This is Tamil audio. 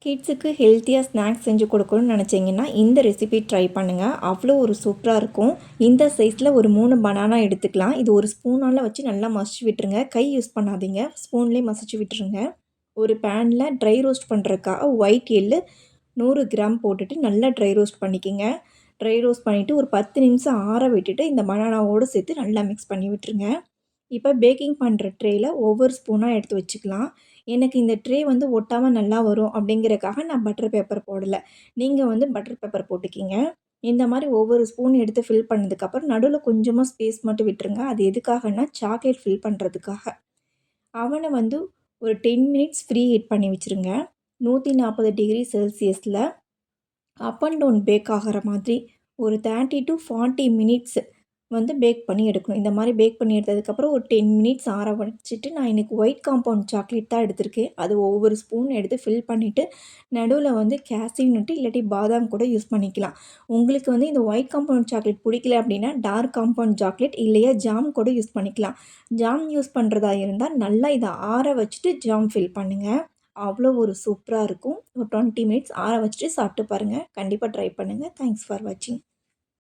கிட்ஸுக்கு ஹெல்த்தியாக ஸ்நாக்ஸ் செஞ்சு கொடுக்கணும்னு நினச்சிங்கன்னா இந்த ரெசிபி ட்ரை பண்ணுங்கள். அவ்வளோ ஒரு சூப்பராக இருக்கும். இந்த சைஸில் ஒரு 3 பனானா எடுத்துக்கலாம். இது ஒரு ஸ்பூனால் வச்சு நல்லா மசிச்சு விட்டுருங்க. கை யூஸ் பண்ணாதீங்க, ஸ்பூன்லேயே மசிச்சு விட்டுருங்க. ஒரு பேனில் ட்ரை ரோஸ்ட் பண்ணுறதுக்காக ஒயிட் எள்ளு 100 கிராம் போட்டுட்டு நல்லா ட்ரை ரோஸ்ட் பண்ணிக்கோங்க. ட்ரை ரோஸ்ட் பண்ணிவிட்டு ஒரு 10 நிமிஷம் ஆற விட்டுட்டு இந்த பனானாவோடு சேர்த்து நல்லா மிக்ஸ் பண்ணி விட்டுருங்க. இப்போ பேக்கிங் பண்ணுற ட்ரேயில் ஒவ்வொரு ஸ்பூனாக எடுத்து வச்சுக்கலாம். எனக்கு இந்த ட்ரே வந்து ஒட்டாமல் நல்லா வரும் அப்படிங்கிறக்காக நான் பட்டர் பேப்பர் போடலை. நீங்கள் வந்து பட்டர் பேப்பர் போட்டுக்கிங்க. இந்த மாதிரி ஒவ்வொரு ஸ்பூன் எடுத்து ஃபில் பண்ணதுக்கப்புறம் நடுவில் கொஞ்சமாக ஸ்பேஸ் மட்டும் விட்டுருங்க. அது எதுக்காகன்னா சாக்லேட் ஃபில் பண்ணுறதுக்காக. அவனை வந்து ஒரு 10 மினிட்ஸ் ஃப்ரீ ஹீட் பண்ணி வச்சுருங்க. 140 டிகிரி செல்சியஸில் அப் அண்ட் டவுன் பேக் ஆகிற மாதிரி ஒரு 30 to 40 மினிட்ஸ் வந்து பேக் பண்ணி எடுக்கணும். இந்த மாதிரி பேக் பண்ணி எடுத்ததுக்கப்புறம் ஒரு 10 மினிட்ஸ் ஆற வச்சுட்டு நான் இன்றைக்கி ஒயிட் காம்பவுண்ட் சாக்லேட் தான் எடுத்திருக்கேன். அது ஒவ்வொரு ஸ்பூன் எடுத்து ஃபில் பண்ணிவிட்டு நடுவில் வந்து கேஷ்யூ நட்டு இல்லாட்டி பாதாம் கூட யூஸ் பண்ணிக்கலாம். உங்களுக்கு வந்து இந்த ஒயிட் காம்பவுண்ட் சாக்லேட் பிடிக்கல அப்படின்னா டார்க் காம்பவுண்ட் சாக்லேட் இல்லையா ஜாம் கூட யூஸ் பண்ணிக்கலாம். ஜாம் யூஸ் பண்ணுறதா இருந்தால் நல்லா இதை ஆற வச்சுட்டு ஜாம் ஃபில் பண்ணுங்கள். அவ்வளோ ஒரு சூப்பராக இருக்கும். ஒரு 20 மினிட்ஸ் ஆற வச்சுட்டு சாப்பிட்டு பாருங்கள். கண்டிப்பாக ட்ரை பண்ணுங்கள். தேங்க்ஸ் ஃபார் வாட்சிங்.